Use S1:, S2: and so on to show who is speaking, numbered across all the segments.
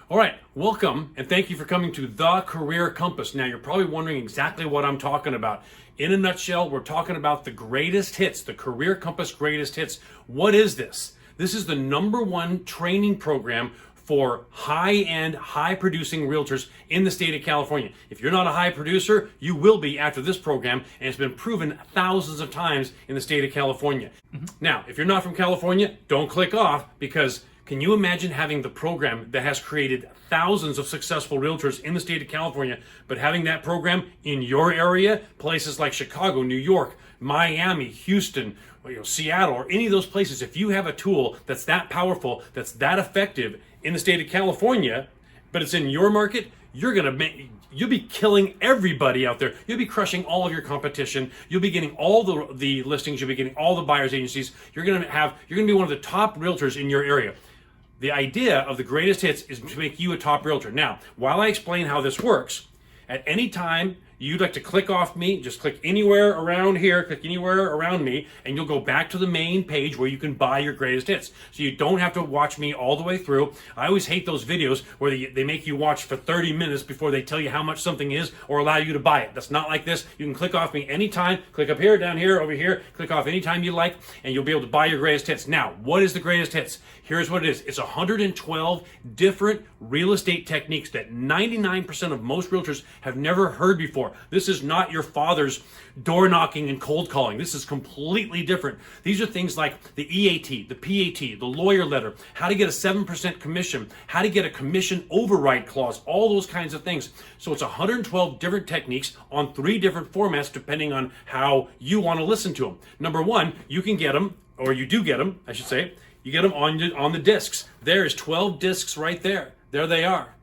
S1: All right, welcome and thank you for coming to The Career Compass. Now, you're probably wondering exactly what I'm talking about. In a nutshell, we're talking about the greatest hits, the Career Compass greatest hits. What is this? This is the #1 training program for high-end, high-producing realtors in the state of California. If you're not a high producer, you will be after this program, and it's been proven thousands of times in the state of California. Now, if you're not from California, don't click off, because can you imagine having the program that has created thousands of successful realtors in the state of California, but having that program in your area, places like Chicago, New York, Miami, Houston, Seattle, or any of those places? If you have a tool that's that powerful, that's that effective in the state of California, but it's in your market, you'll be killing everybody out there. You'll be crushing all of your competition. You'll be getting all the listings. You'll be getting all the buyers agencies. You're going to be one of the top realtors in your area. The idea of the greatest hits is to make you a top realtor. Now, while I explain how this works, at any time you'd like to click off me, just click anywhere around here, click anywhere around me, and you'll go back to the main page where you can buy your greatest hits. So you don't have to watch me all the way through. I always hate those videos where they make you watch for 30 minutes before they tell you how much something is or allow you to buy it. That's not like this. You can click off me anytime, click up here, down here, over here, click off anytime you like, and you'll be able to buy your greatest hits. Now, what is the greatest hits? Here's what it is. It's 112 different real estate techniques that 99% of most realtors have never heard before. This is not your father's door knocking and cold calling. This is completely different. These are things like the EAT, the PAT, the lawyer letter, how to get a 7% commission, how to get a commission override clause, all those kinds of things. So it's 112 different techniques on 3 different formats depending on how you want to listen to them. Number 1, you can get them, or you do get them, I should say. You get them on the discs. There's 12 discs right there. There they are.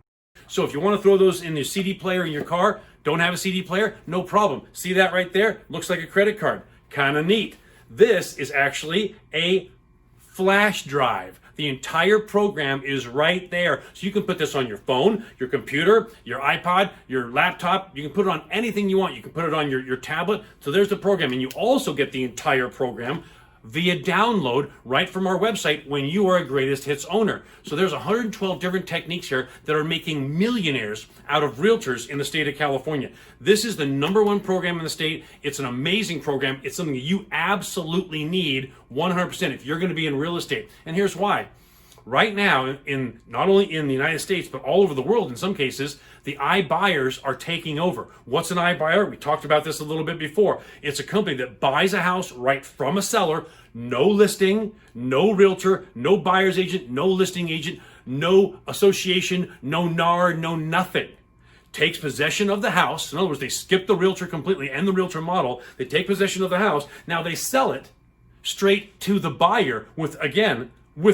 S1: So if you want to throw those in your CD player in your car, don't have a CD player, no problem. See that right there? Looks like a credit card. Kind of neat. This is actually a flash drive. The entire program is right there. So you can put this on your phone, your computer, your iPod, your laptop. You can put it on anything you want. You can put it on your tablet. So there's the program. And you also get the entire program via download right from our website when you are a greatest hits owner. So there's 112 different techniques here that are making millionaires out of realtors in the state of California. This is the #1 program in the state. It's an amazing program. It's something you absolutely need 100% if you're going to be in real estate. And here's why. Right now, in not only in the United States, but all over the world in some cases, the iBuyers are taking over. What's an iBuyer? We talked about this a little bit before. It's a company that buys a house right from a seller, no listing, no realtor, no buyer's agent, no listing agent, no association, no NAR, no nothing. Takes possession of the house. In other words, they skip the realtor completely and the realtor model. They take possession of the house. Now they sell it straight to the buyer with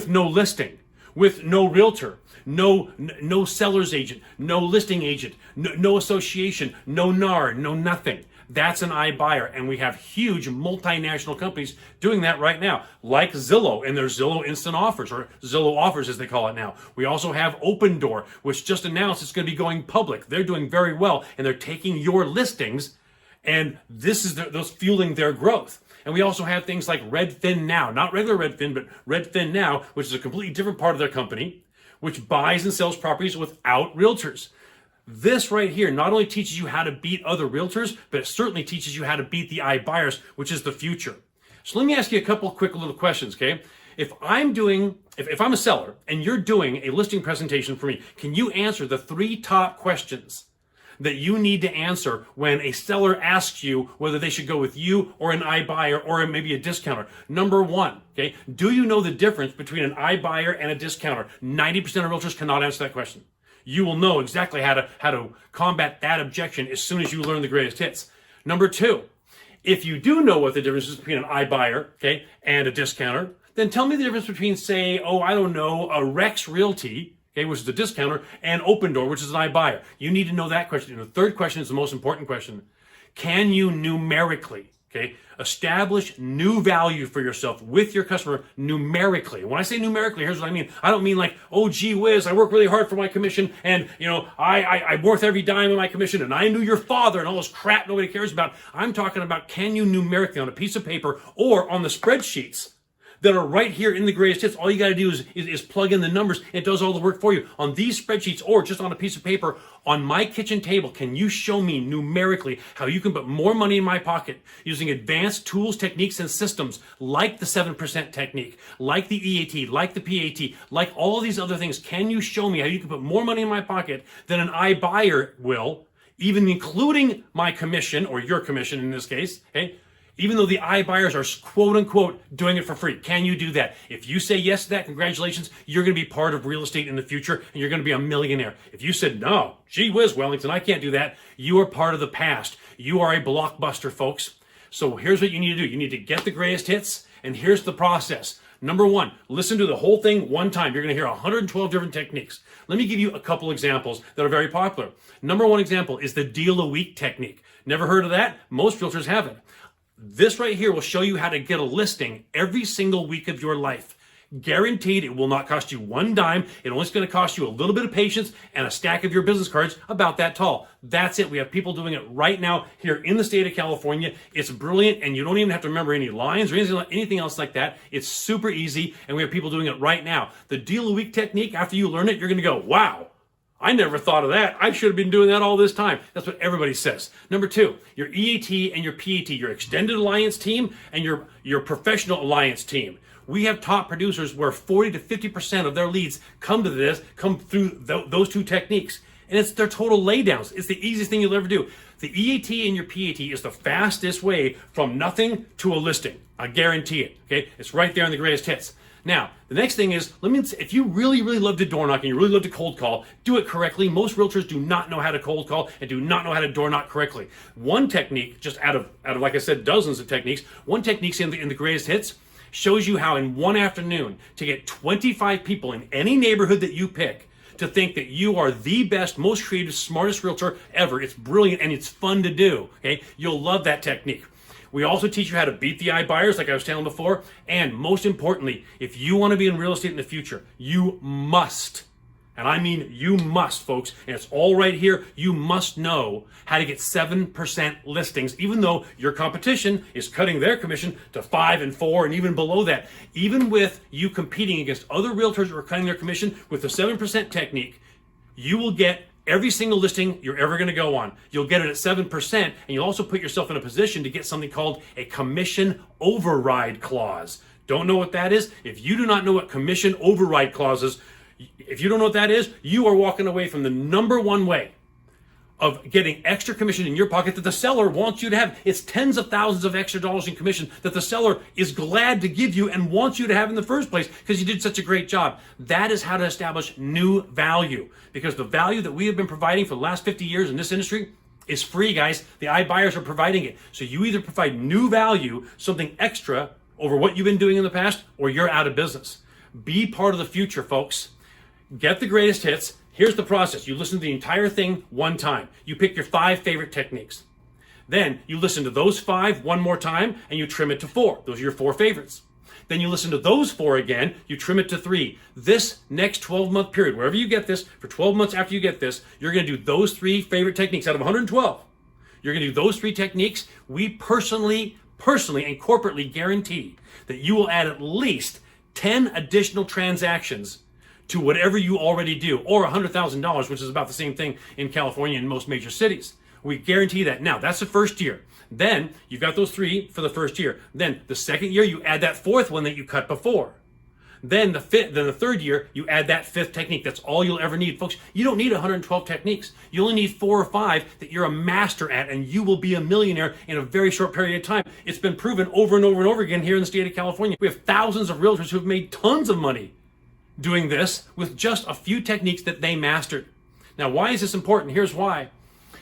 S1: no listing, with no realtor, no seller's agent, no listing agent, no association, no NAR, no nothing. That's an iBuyer, and we have huge multinational companies doing that right now, like Zillow and their Zillow Instant Offers, or Zillow Offers as they call it now. We also have Open Door, which just announced it's going to be going public. They're doing very well, and they're taking your listings, and this is those fueling their growth. And we also have things like Redfin Now, not regular Redfin, but Redfin Now, which is a completely different part of their company, which buys and sells properties without realtors. This right here not only teaches you how to beat other realtors, but it certainly teaches you how to beat the iBuyers, which is the future. So let me ask you a couple quick little questions, okay? If I'm a seller and you're doing a listing presentation for me, can you answer the 3 top questions that you need to answer when a seller asks you whether they should go with you or an iBuyer or maybe a discounter? Number 1, okay, do you know the difference between an iBuyer and a discounter? 90% of realtors cannot answer that question. You will know exactly how to combat that objection as soon as you learn the greatest hits. Number 2, if you do know what the difference is between an iBuyer, okay, and a discounter, then tell me the difference between, say, a Rex Realty, okay, which is a discounter, and Open Door, which is an iBuyer. You need to know that question. And the third question is the most important question. Can you numerically, okay, establish new value for yourself with your customer numerically? When I say numerically, here's what I mean. I don't mean like, oh, gee whiz, I work really hard for my commission, and, I'm worth every dime of my commission, and I knew your father, and all this crap nobody cares about. I'm talking about, can you numerically on a piece of paper or on the spreadsheets that are right here in the greatest hits. All you got to do is plug in the numbers. It does all the work for you. On these spreadsheets or just on a piece of paper on my kitchen table, can you show me numerically how you can put more money in my pocket using advanced tools, techniques, and systems like the 7% technique, like the EAT, like the PAT, like all of these other things? Can you show me how you can put more money in my pocket than an iBuyer will, even including my commission, or your commission in this case, okay? Even though the iBuyers are quote unquote doing it for free. Can you do that? If you say yes to that, congratulations, you're going to be part of real estate in the future and you're going to be a millionaire. If you said, no, gee whiz, Wellington, I can't do that, you are part of the past. You are a blockbuster, folks. So here's what you need to do. You need to get the greatest hits, and here's the process. Number one, listen to the whole thing one time. You're going to hear 112 different techniques. Let me give you a couple examples that are very popular. Number one example is the deal a week technique. Never heard of that? Most realtors haven't. This right here will show you how to get a listing every single week of your life. Guaranteed, it will not cost you one dime. It only is going to cost you a little bit of patience and a stack of your business cards about that tall. That's it. We have people doing it right now here in the state of California. It's brilliant, and you don't even have to remember any lines or anything else like that. It's super easy, and we have people doing it right now. The deal a week technique, after you learn it, you're going to go, wow, I never thought of that. I should have been doing that all this time. That's what everybody says. Number two, your EAT and your PAT, your extended alliance team and your professional alliance team. We have top producers where 40 to 50% of their leads come through those two techniques. And it's their total laydowns. It's the easiest thing you'll ever do. The EAT and your PAT is the fastest way from nothing to a listing. I guarantee it. Okay, it's right there in the greatest hits. Now, the next thing is, if you really, really love to door knock and you really love to cold call, do it correctly. Most realtors do not know how to cold call and do not know how to door knock correctly. One technique, just out of like I said, dozens of techniques, one technique in the greatest hits shows you how in one afternoon to get 25 people in any neighborhood that you pick to think that you are the best, most creative, smartest realtor ever. It's brilliant and it's fun to do. Okay, you'll love that technique. We also teach you how to beat the iBuyers, like I was telling before. And most importantly, if you want to be in real estate in the future, you must, and I mean you must, folks, and it's all right here, you must know how to get 7% listings, even though your competition is cutting their commission to 5 and 4 and even below that. Even with you competing against other realtors who are cutting their commission with the 7% technique, you will get every single listing you're ever going to go on. You'll get it at 7%, and you'll also put yourself in a position to get something called a commission override clause. Don't know what that is? If you do not know what commission override clause is, if you don't know what that is, you are walking away from the number one way of getting extra commission in your pocket that the seller wants you to have. It's tens of thousands of extra dollars in commission that the seller is glad to give you and wants you to have in the first place because you did such a great job. That is how to establish new value, because the value that we have been providing for the last 50 years in this industry is free, guys. The iBuyers are providing it. So you either provide new value, something extra over what you've been doing in the past, or you're out of business. Be part of the future, folks. Get the greatest hits. Here's the process. You listen to the entire thing one time. You pick your 5 favorite techniques. Then you listen to those 5 one more time and you trim it to 4. Those are your 4 favorites. Then you listen to those 4 again, you trim it to 3. This next 12-month period, wherever you get this, for 12 months after you get this, you're going to do those 3 favorite techniques out of 112. You're going to do those 3 techniques. We personally and corporately guarantee that you will add at least 10 additional transactions to whatever you already do, or $100,000, which is about the same thing in California and most major cities. We guarantee that. Now, that's the first year. Then you've got those 3 for the first year. Then the second year, you add that 4th one that you cut before. Then the 3rd year, you add that 5th technique. That's all you'll ever need, folks. You don't need 112 techniques. You only need 4 or 5 that you're a master at, and you will be a millionaire in a very short period of time. It's been proven over and over and over again here in the state of California. We have thousands of realtors who have made tons of money doing this with just a few techniques that they mastered. Now, why is this important? Here's why.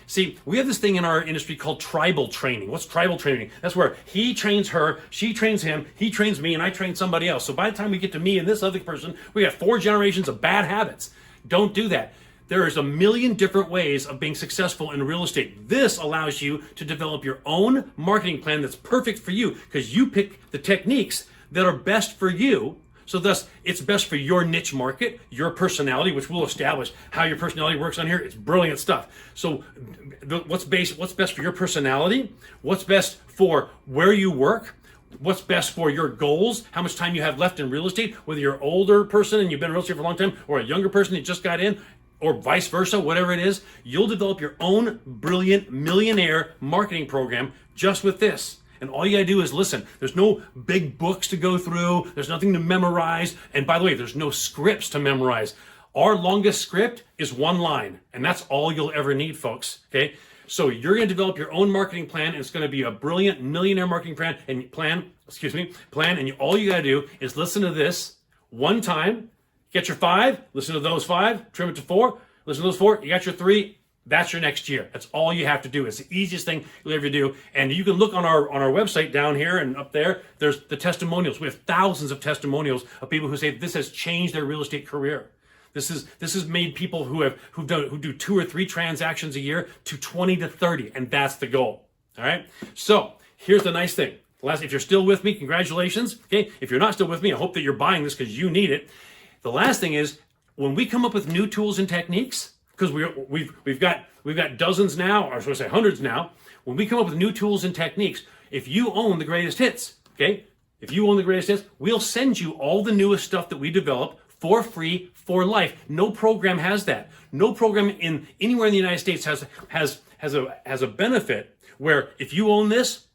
S1: See, we have this thing in our industry called tribal training. What's tribal training? That's where he trains her, she trains him, he trains me, and I train somebody else. So by the time we get to me and this other person, we have 4 generations of bad habits. Don't do that. There is a million different ways of being successful in real estate. This allows you to develop your own marketing plan that's perfect for you, because you pick the techniques that are best for you. So thus, it's best for your niche market, your personality, which we'll establish how your personality works on here. It's brilliant stuff. So what's best for your personality? What's best for where you work? what's best for your goals, how much time you have left in real estate, whether you're an older person and you've been in real estate for a long time, or a younger person that just got in, or vice versa, whatever it is. You'll develop your own brilliant millionaire marketing program just with this. And all you gotta do is listen. There's no big books to go through. There's nothing to memorize. And by the way, there's no scripts to memorize. Our longest script is one line, and that's all you'll ever need, folks, okay? So you're gonna develop your own marketing plan, and it's gonna be a brilliant millionaire marketing plan, and all you gotta do is listen to this one time, get your 5, listen to those 5, trim it to 4, listen to those 4, you got your 3, that's your next year. That's all you have to do. It's the easiest thing you'll ever do. And you can look on our website down here and up there, there's the testimonials. We have thousands of testimonials of people who say this has changed their real estate career. This has made people who do 2 or 3 transactions a year to 20 to 30, and that's the goal. All right. So here's the nice thing. If you're still with me, congratulations. Okay. If you're not still with me, I hope that you're buying this because you need it. The last thing is when we come up with new tools and techniques, because we've got dozens now, or should I say hundreds now. When we come up with new tools and techniques, if you own the greatest hits, okay? If you own the greatest hits, we'll send you all the newest stuff that we develop for free for life. No program has that. No program in anywhere in the United States has a benefit where if you own this,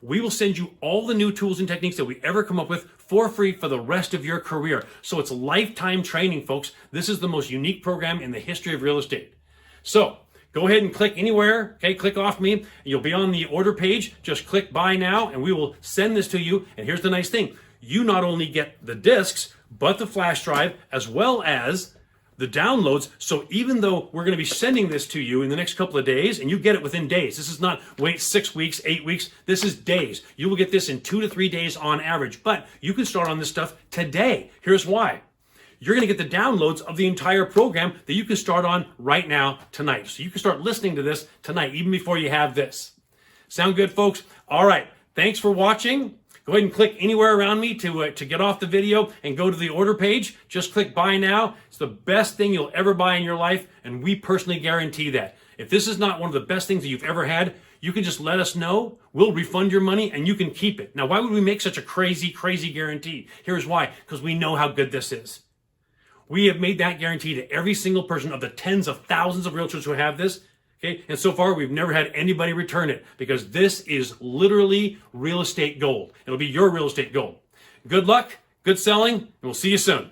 S1: we will send you all the new tools and techniques that we ever come up with for free for the rest of your career. So it's lifetime training, folks. This is the most unique program in the history of real estate. So go ahead and click anywhere, okay? Click off me. You'll be on the order page. Just click buy now and we will send this to you. And here's the nice thing. You not only get the discs, but the flash drive as well as the downloads. So even though we're going to be sending this to you in the next couple of days, and you get it within days, this is not wait 6 weeks, 8 weeks, this is days. You will get this in 2 to 3 days on average, but you can start on this stuff today. Here's why. You're going to get the downloads of the entire program that you can start on right now tonight. So you can start listening to this tonight, even before you have this. Sound good, folks? All right. Thanks for watching. Go ahead and click anywhere around me to get off the video and go to the order page. Just click buy now. It's the best thing you'll ever buy in your life, and we personally guarantee that. If this is not one of the best things that you've ever had, you can just let us know. We'll refund your money, and you can keep it. Now, why would we make such a crazy, crazy guarantee? Here's why. Because we know how good this is. We have made that guarantee to every single person of the tens of thousands of realtors who have this. Okay, and so far, we've never had anybody return it because this is literally real estate gold. It'll be your real estate gold. Good luck, good selling, and we'll see you soon.